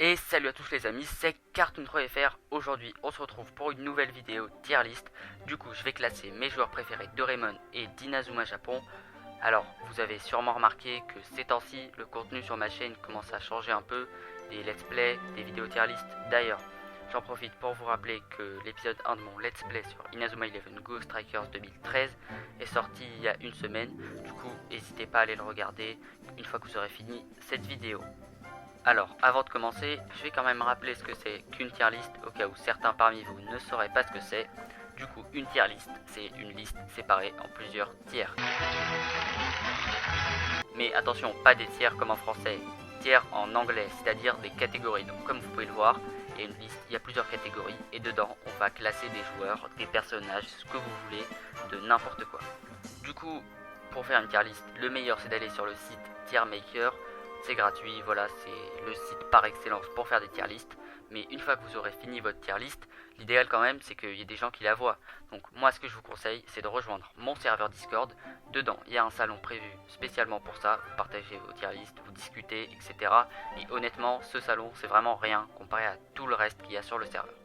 Et salut à tous les amis, c'est Cartoon3fr. Aujourd'hui on se retrouve pour une nouvelle vidéo tier list. Du coup je vais classer mes joueurs préférés Doraemon et d'Inazuma Japon. Alors vous avez sûrement remarqué que ces temps-ci le contenu sur ma chaîne commence à changer un peu. Des let's play, des vidéos tier list. D'ailleurs j'en profite pour vous rappeler que l'épisode 1 de mon let's play sur Inazuma Eleven Go Strikers 2013 est sorti il y a une semaine. Du coup n'hésitez pas à aller le regarder une fois que vous aurez fini cette vidéo. Alors, avant de commencer, je vais quand même rappeler ce que c'est qu'une tier list, au cas où certains parmi vous ne sauraient pas ce que c'est. Du coup, une tier list, c'est une liste séparée en plusieurs tiers. Mais attention, pas des tiers comme en français, tiers en anglais, c'est-à-dire des catégories. Donc comme vous pouvez le voir, il y a une liste, il y a plusieurs catégories, et dedans, on va classer des joueurs, des personnages, ce que vous voulez, de n'importe quoi. Du coup, pour faire une tier list, le meilleur c'est d'aller sur le site Tiermaker. C'est gratuit, voilà, c'est le site par excellence pour faire des tier lists. Mais une fois que vous aurez fini votre tier list, l'idéal quand même c'est qu'il y ait des gens qui la voient. Donc moi ce que je vous conseille c'est de rejoindre mon serveur Discord. Dedans il y a un salon prévu spécialement pour ça. Vous partagez vos tier lists, vous discutez, etc. Et honnêtement ce salon c'est vraiment rien comparé à tout le reste qu'il y a sur le serveur.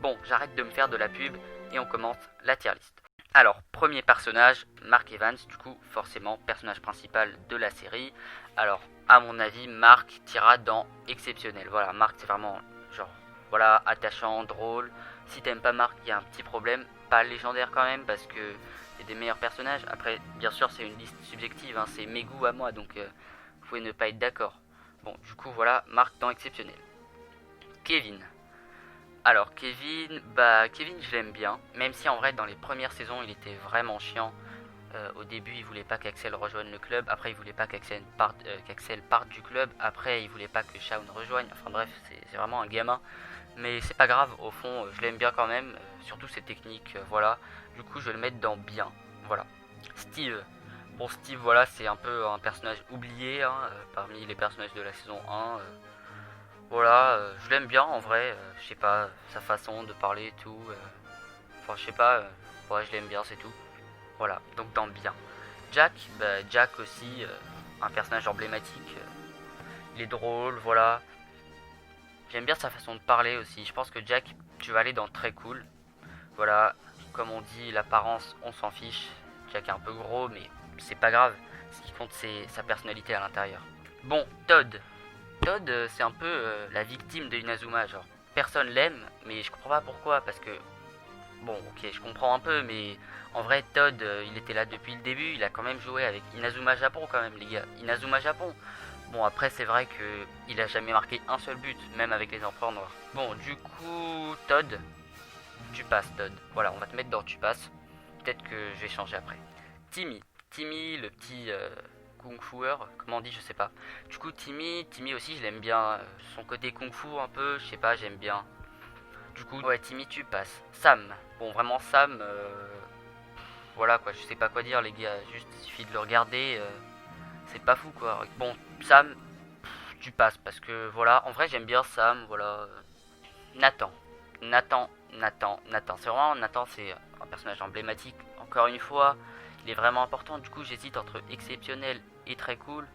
Bon, j'arrête de me faire de la pub et on commence la tier list. Alors, premier personnage, Mark Evans, du coup, forcément, personnage principal de la série. Alors, à mon avis, Mark tira dans exceptionnel. Voilà, Mark, c'est vraiment, genre, voilà, attachant, drôle. Si t'aimes pas Mark, il y a un petit problème. Pas légendaire quand même, parce que il y a des meilleurs personnages. Après, bien sûr, c'est une liste subjective, hein, c'est mes goûts à moi, donc vous pouvez ne pas être d'accord. Bon, du coup, voilà, Mark dans exceptionnel. Kevin. Alors Kevin, Kevin je l'aime bien, même si en vrai dans les premières saisons il était vraiment chiant. Au début il voulait pas qu'Axel rejoigne le club, après il voulait pas qu'Axel parte du club, après il voulait pas que Shaun rejoigne, enfin bref c'est vraiment un gamin. Mais c'est pas grave, au fond je l'aime bien quand même, surtout ses techniques, voilà. Du coup je vais le mettre dans bien, voilà. Steve, bon Steve voilà c'est un peu un personnage oublié hein, parmi les personnages de la saison 1. Voilà, je l'aime bien en vrai, je sais pas, sa façon de parler et tout. Enfin, je sais pas, ouais, je l'aime bien, c'est tout. Voilà, donc dans bien. Jack, Jack aussi, un personnage emblématique. Il est drôle, voilà. J'aime bien sa façon de parler aussi. Je pense que Jack, tu vas aller dans très cool. Voilà, comme on dit, l'apparence, on s'en fiche. Jack est un peu gros, mais c'est pas grave. Ce qui compte, c'est sa personnalité à l'intérieur. Bon, Todd. Todd, c'est un peu la victime de Inazuma, genre. Personne l'aime, mais je comprends pas pourquoi, parce que... Bon, ok, je comprends un peu, mais en vrai, Todd, il était là depuis le début, il a quand même joué avec Inazuma Japon, quand même, les gars. Inazuma Japon. Bon, après, c'est vrai que il a jamais marqué un seul but, même avec les Empereurs Noirs. Bon, du coup, Todd, tu passes, Todd. Voilà, on va te mettre dans tu passes. Peut-être que je vais changer après. Timmy. Timmy, le petit kung fueur, comment on dit, je sais pas. Du coup, Timmy aussi, je l'aime bien. Son côté kung fu un peu, je sais pas, j'aime bien. Du coup, ouais, Timmy, tu passes. Sam. Bon, vraiment, Sam, voilà quoi, je sais pas quoi dire, les gars. Juste, il suffit de le regarder. C'est pas fou quoi. Bon, Sam, tu passes parce que voilà, en vrai, j'aime bien Sam, voilà. Nathan. Nathan. C'est vraiment Nathan, c'est un personnage emblématique. Encore une fois, il est vraiment important. Du coup, j'hésite entre exceptionnel et très cool.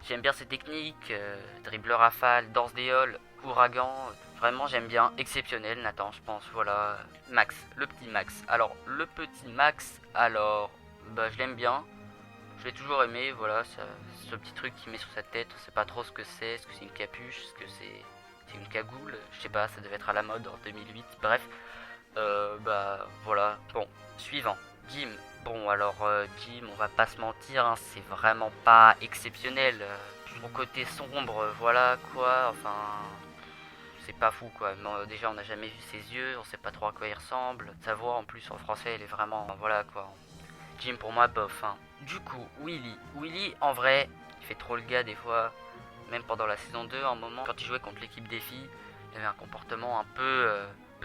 J'aime bien ses techniques, dribble rafale, danse des halls, ouragan. Vraiment, j'aime bien. Exceptionnel, Nathan, je pense. Voilà. Max, le petit Max. Alors, le petit Max, alors, je l'aime bien. Je l'ai toujours aimé, voilà. Ce petit truc qu'il met sur sa tête, on sait pas trop ce que c'est. Est-ce que c'est une capuche? Est-ce que c'est une cagoule? Je sais pas, ça devait être à la mode en 2008. Bref, voilà. Bon, suivant. Jim. Bon, alors, Jim, on va pas se mentir, hein, c'est vraiment pas exceptionnel. Son côté sombre, voilà quoi. Enfin, c'est pas fou quoi. Déjà, on n'a jamais vu ses yeux, on sait pas trop à quoi il ressemble. Sa voix en plus en français, elle est vraiment, voilà quoi. Jim pour moi, bof. Hein. Du coup, Willy, en vrai, il fait trop le gars des fois. Même pendant la saison 2, à un moment, quand il jouait contre l'équipe des filles, il avait un comportement un peu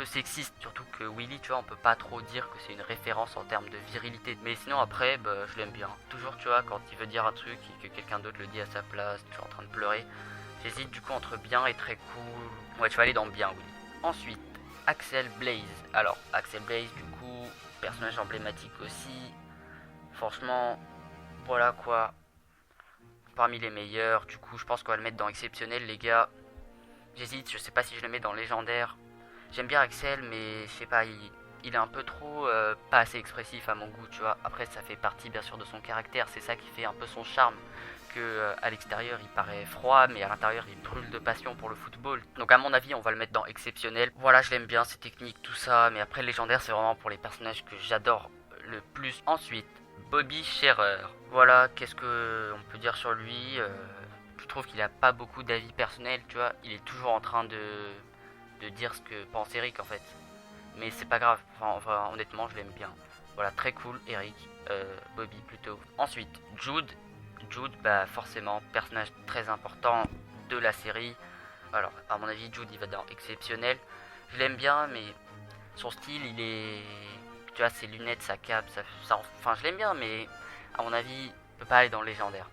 sexiste. Surtout que Willy, tu vois, on peut pas trop dire que c'est une référence en termes de virilité. Mais sinon, après, je l'aime bien. Toujours, tu vois, quand il veut dire un truc et que quelqu'un d'autre le dit à sa place, toujours en train de pleurer. J'hésite du coup entre bien et très cool. Ouais, tu vas aller dans bien, Willy. Ensuite, Axel Blaze. Alors, Axel Blaze, du coup, personnage emblématique aussi. Franchement, voilà quoi. Parmi les meilleurs, du coup, je pense qu'on va le mettre dans exceptionnel, les gars. J'hésite, je sais pas si je le mets dans légendaire. J'aime bien Axel, mais je sais pas, il est un peu trop pas assez expressif à mon goût, tu vois. Après, ça fait partie bien sûr de son caractère, c'est ça qui fait un peu son charme. Que à l'extérieur il paraît froid, mais à l'intérieur il brûle de passion pour le football. Donc à mon avis, on va le mettre dans exceptionnel. Voilà, je l'aime bien, ses techniques, tout ça, mais après légendaire, c'est vraiment pour les personnages que j'adore le plus. Ensuite, Bobby Scherer. Voilà, qu'est-ce que on peut dire sur lui. Je trouve qu'il a pas beaucoup d'avis personnels, tu vois. Il est toujours en train de dire ce que pense Eric en fait. Mais c'est pas grave, enfin, honnêtement, je l'aime bien. Voilà, très cool, Eric. Bobby plutôt. Ensuite, Jude. Jude, bah forcément, personnage très important de la série. Alors, à mon avis, Jude, il va dans exceptionnel. Je l'aime bien, mais son style, il est... Tu vois, ses lunettes, sa cape, enfin, je l'aime bien, mais à mon avis, il peut pas aller dans le légendaire.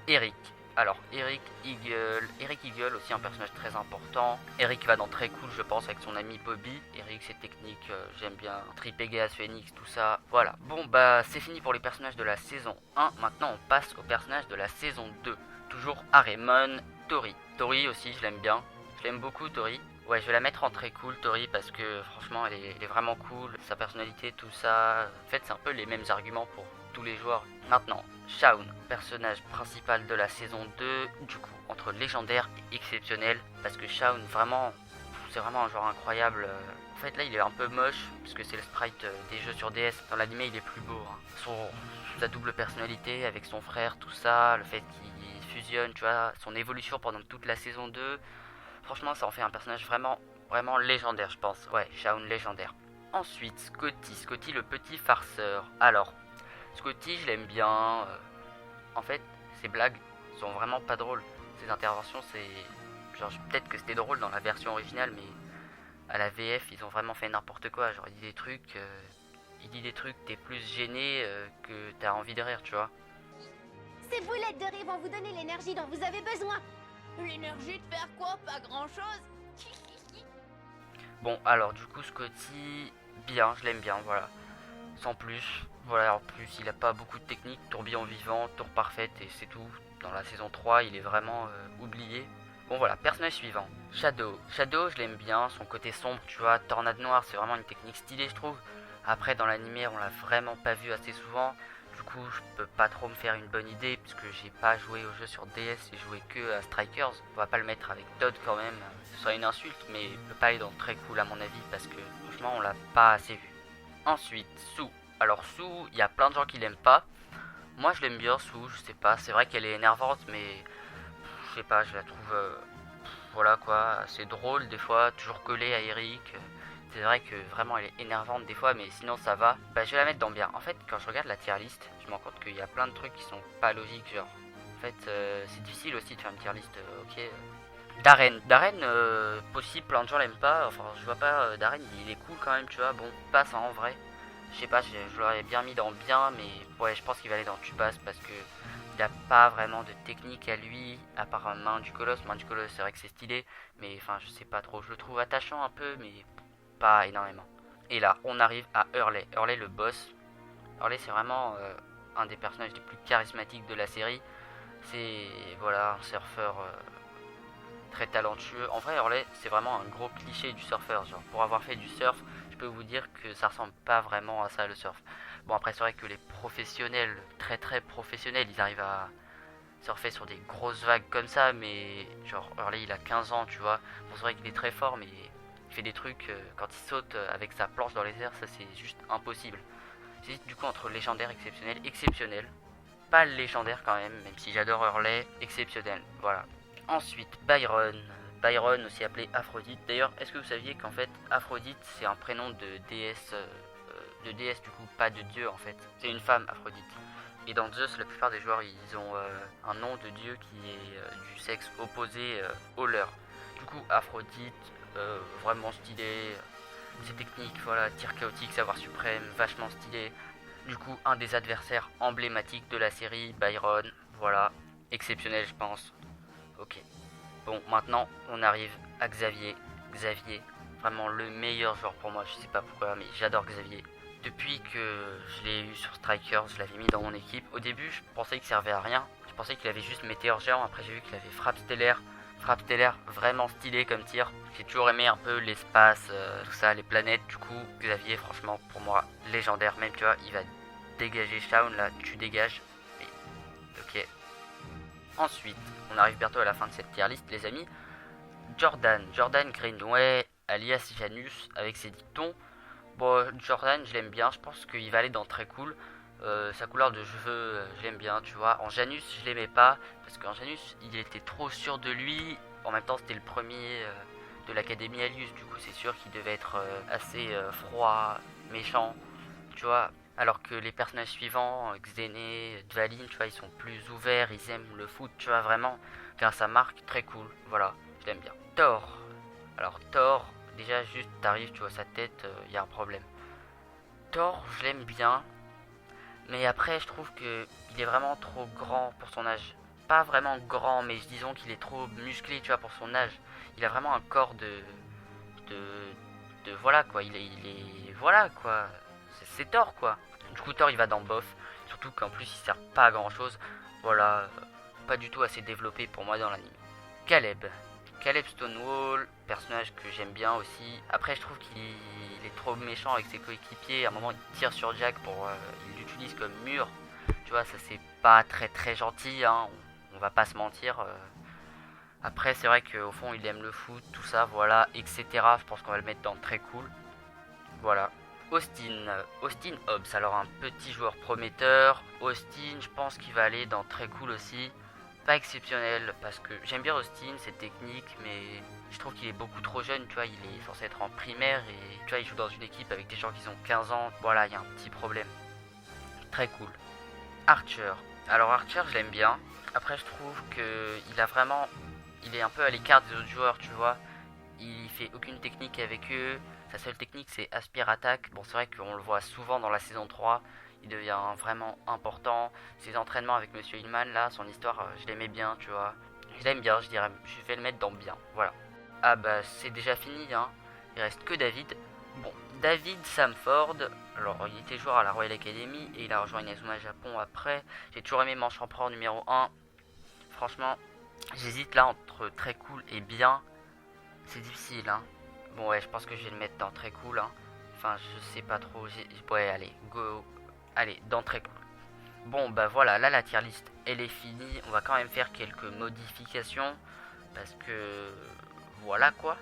Eric. Alors, Eric Eagle, aussi un personnage très important. Eric va dans très cool, je pense, avec son ami Bobby. Eric, ses techniques, j'aime bien. Tripegas, Phoenix, tout ça. Voilà. Bon, bah, c'est fini pour les personnages de la saison 1. Maintenant, on passe aux personnages de la saison 2. Toujours Arémon, Tori. Tori aussi, je l'aime bien. Je l'aime beaucoup, Tori. Ouais, je vais la mettre en très cool, Tori, parce que franchement, elle est vraiment cool. Sa personnalité, tout ça. En fait, c'est un peu les mêmes arguments pour tous les joueurs. Maintenant, Shaun, personnage principal de la saison 2, du coup, entre légendaire et exceptionnel, parce que Shaun, vraiment, c'est vraiment un joueur incroyable. En fait, là, il est un peu moche, parce que c'est le sprite des jeux sur DS. Dans l'animé, il est plus beau. Hein. Sa double personnalité avec son frère, tout ça, le fait qu'il fusionne, tu vois, son évolution pendant toute la saison 2, franchement, ça en fait un personnage vraiment, vraiment légendaire, je pense. Ouais, Shaun légendaire. Ensuite, Scotty le petit farceur. Alors, Scotty, je l'aime bien. En fait, ses blagues sont vraiment pas drôles. Ses interventions, c'est... Genre, peut-être que c'était drôle dans la version originale, mais à la VF, ils ont vraiment fait n'importe quoi. Genre, il dit des trucs, t'es plus gêné que t'as envie de rire, tu vois. Ces boulettes de riz vont vous donner l'énergie dont vous avez besoin. L'énergie de faire quoi? Pas grand-chose. Bon, alors, du coup, Scotty, bien, je l'aime bien, voilà. Sans plus. Voilà, en plus, il a pas beaucoup de technique. Tourbillon vivant, tour parfaite, et c'est tout. Dans la saison 3, il est vraiment oublié. Bon, voilà, personnage suivant. Shadow. Shadow, je l'aime bien. Son côté sombre, tu vois, tornade noire, c'est vraiment une technique stylée, je trouve. Après, dans l'animé, on l'a vraiment pas vu assez souvent. Du coup, je peux pas trop me faire une bonne idée, puisque j'ai pas joué au jeu sur DS, j'ai joué que à Strikers. On va pas le mettre avec Todd quand même. Ce serait une insulte, mais il peut pas aller dans très cool à mon avis, parce que franchement, on l'a pas assez vu. Ensuite, Sue. Alors Sue, il y a plein de gens qui l'aiment pas. Moi je l'aime bien Sue, je sais pas. C'est vrai qu'elle est énervante, mais je sais pas, je la trouve voilà quoi, assez drôle des fois, toujours collée à Eric. C'est vrai que vraiment elle est énervante des fois, mais sinon ça va. Bah je vais la mettre dans bien. En fait, quand je regarde la tier list, je me rends compte qu'il y a plein de trucs qui sont pas logiques, genre. En fait, c'est difficile aussi de faire une tier list, ok. Darren, possible, plein de gens l'aiment pas. Enfin, je vois pas, Darren, il est cool quand même, tu vois. Bon, passe hein, en vrai. Je sais pas, je l'aurais bien mis dans bien, mais ouais, je pense qu'il va aller dans tu passes parce que il a pas vraiment de technique à lui, à part main du colosse. Main du colosse, c'est vrai que c'est stylé, mais enfin, je sais pas trop. Je le trouve attachant un peu, mais pas énormément. Et là, on arrive à Hurley. Hurley, le boss. Hurley, c'est vraiment un des personnages les plus charismatiques de la série. C'est, voilà, un surfeur très talentueux. En vrai, Hurley, c'est vraiment un gros cliché du surfeur. Genre, pour avoir fait du surf, je peux vous dire que ça ressemble pas vraiment à ça, le surf. Bon, après, c'est vrai que les professionnels, très très professionnels, ils arrivent à surfer sur des grosses vagues comme ça, mais genre, Hurley, il a 15 ans, tu vois. Bon, c'est vrai qu'il est très fort, mais il fait des trucs, quand il saute avec sa planche dans les airs, ça c'est juste impossible. J'hésite du coup entre légendaire, exceptionnel, exceptionnel. Pas légendaire quand même si j'adore Hurley, exceptionnel, voilà. Ensuite, Byron. Byron, aussi appelé Aphrodite. D'ailleurs, est-ce que vous saviez qu'en fait, Aphrodite, c'est un prénom de déesse, du coup, pas de dieu en fait. C'est une femme, Aphrodite. Et dans Zeus, la plupart des joueurs, ils ont un nom de dieu qui est du sexe opposé au leur. Du coup, Aphrodite, vraiment stylé. Ses techniques, voilà, tir chaotique, savoir suprême, vachement stylé. Du coup, un des adversaires emblématiques de la série, Byron, voilà, exceptionnel, je pense. Ok. Bon, maintenant, on arrive à Xavier. Xavier, vraiment le meilleur joueur pour moi. Je sais pas pourquoi, mais j'adore Xavier. Depuis que je l'ai eu sur Strikers, je l'avais mis dans mon équipe. Au début, je pensais qu'il servait à rien. Je pensais qu'il avait juste météore géant. Après, j'ai vu qu'il avait frappe stellaire. Frappe stellaire, vraiment stylé comme tir. J'ai toujours aimé un peu l'espace, tout ça, les planètes. Du coup, Xavier, franchement, pour moi, légendaire. Même, tu vois, il va dégager Shaun, là, tu dégages. Mais, ok. Ensuite, on arrive bientôt à la fin de cette tier list, les amis. Jordan Greenway, alias Janus, avec ses dictons. Bon, Jordan, je l'aime bien, je pense qu'il va aller dans très cool. Sa couleur de cheveux, je l'aime bien, tu vois. En Janus, je l'aimais pas, parce qu'en Janus, il était trop sûr de lui. En même temps, c'était le premier de l'Académie Alius, du coup, c'est sûr qu'il devait être assez froid, méchant, tu vois. Alors que les personnages suivants, Xené, Dvalin, tu vois, ils sont plus ouverts, ils aiment le foot, tu vois, vraiment. Grâce à Marc, très cool, voilà, je l'aime bien. Thor. Alors, Thor, déjà, juste, t'arrives, tu vois sa tête, y a un problème. Thor, je l'aime bien. Mais après, je trouve que il est vraiment trop grand pour son âge. Pas vraiment grand, mais disons qu'il est trop musclé, tu vois, pour son âge. Il a vraiment un corps de voilà quoi. Il est voilà quoi. C'est Thor quoi. Du coup, Thor il va dans bof. Surtout qu'en plus il sert pas à grand chose. Voilà, pas du tout assez développé pour moi dans l'anime. Caleb Stonewall, personnage que j'aime bien aussi. Après, je trouve qu'il est trop méchant avec ses coéquipiers. À un moment, il tire sur Jack il l'utilise comme mur. Tu vois, ça c'est pas très gentil, hein. On va pas se mentir. Après, c'est vrai qu'au fond, il aime le foot, tout ça, voilà, etc. Je pense qu'on va le mettre dans très cool. Voilà. Austin Hobbs, alors un petit joueur prometteur. Austin, je pense qu'il va aller dans très cool aussi. Pas exceptionnel parce que j'aime bien Austin, ses techniques, mais je trouve qu'il est beaucoup trop jeune, tu vois, il est censé être en primaire et tu vois, il joue dans une équipe avec des gens qui ont 15 ans, voilà, il y a un petit problème. Très cool. Archer. Alors Archer, je l'aime bien. Après, je trouve que il est un peu à l'écart des autres joueurs, tu vois. Il fait aucune technique avec eux. Sa seule technique, c'est Aspire Attaque. Bon, c'est vrai qu'on le voit souvent dans la saison 3. Il devient vraiment important. Ses entraînements avec Monsieur Hillman, là, son histoire, je l'aimais bien, tu vois. Je l'aime bien, je dirais. Je vais le mettre dans bien, voilà. Ah bah, c'est déjà fini, hein. Il reste que David. Bon, David Samford. Alors, il était joueur à la Royal Academy et il a rejoint Inazuma Japon après. J'ai toujours aimé Manche Empereur numéro 1. Franchement, j'hésite là entre très cool et bien. C'est difficile, hein. Bon, ouais, je pense que je vais le mettre dans très cool, hein. Enfin, je sais pas trop. Ouais, allez, go. Allez, dans très cool. Bon, bah voilà, là la tier list, elle est finie. On va quand même faire quelques modifications. Parce que... Voilà quoi.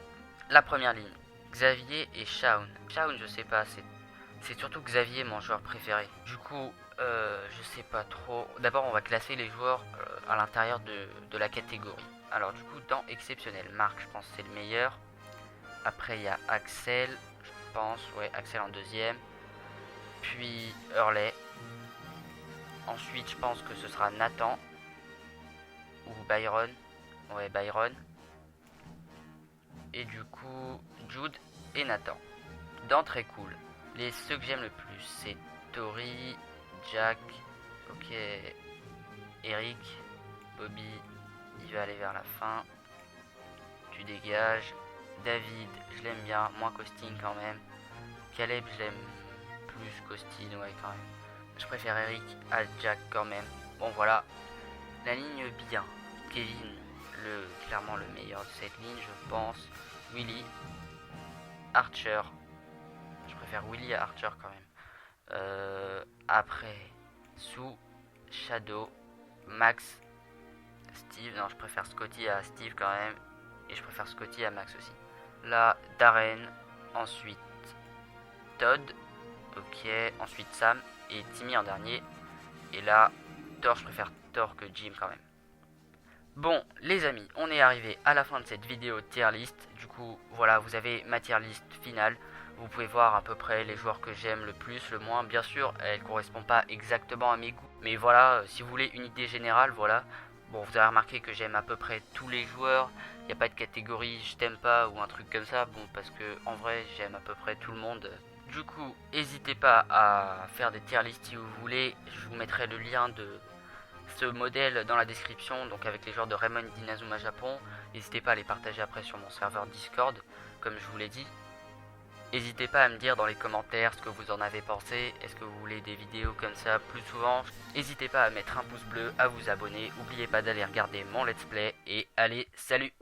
La première ligne. Xavier et Shaun. Shaun, je sais pas, c'est surtout Xavier, mon joueur préféré. Du coup, je sais pas trop. D'abord, on va classer les joueurs à l'intérieur de la catégorie. Alors, du coup, dans exceptionnel, Marc, je pense que c'est le meilleur. Après, il y a Axel, je pense. Ouais, Axel en deuxième. Puis Hurley. Ensuite, je pense que ce sera Nathan. Ou Byron. Ouais, Byron. Et du coup, Jude et Nathan. Dans très cool. Ceux que j'aime le plus, c'est Tori, Jack, ok, Eric, Bobby, il va aller vers la fin. Tu dégages. David, je l'aime bien, moins Costin quand même. Caleb, je l'aime plus Costin, ouais, quand même. Je préfère Eric à Jack quand même. Bon, voilà. La ligne bien. Kevin, clairement le meilleur de cette ligne, je pense. Willy, Archer. Je préfère Willy à Archer quand même. Après, Sue, Shadow, Max, Steve. Non, je préfère Scotty à Steve quand même. Et je préfère Scotty à Max aussi. Là, Darren. Ensuite, Todd. Ok. Ensuite, Sam. Et Timmy en dernier. Et là, Thor, je préfère Thor que Jim quand même. Bon, les amis, on est arrivé à la fin de cette vidéo tier list. Du coup, voilà, vous avez ma tier list finale. Vous pouvez voir à peu près les joueurs que j'aime le plus, le moins. Bien sûr, elle ne correspond pas exactement à mes goûts. Mais voilà, si vous voulez une idée générale, voilà. Bon, vous avez remarqué que j'aime à peu près tous les joueurs. Il n'y a pas de catégorie je t'aime pas ou un truc comme ça. Bon, parce que en vrai, j'aime à peu près tout le monde. Du coup, n'hésitez pas à faire des tier lists si vous voulez. Je vous mettrai le lien de ce modèle dans la description, donc avec les joueurs de Raymond d'Inazuma Japon. N'hésitez pas à les partager après sur mon serveur Discord, comme je vous l'ai dit. N'hésitez pas à me dire dans les commentaires ce que vous en avez pensé. Est-ce que vous voulez des vidéos comme ça plus souvent? N'hésitez pas à mettre un pouce bleu, à vous abonner. N'oubliez pas d'aller regarder mon let's play et allez, salut!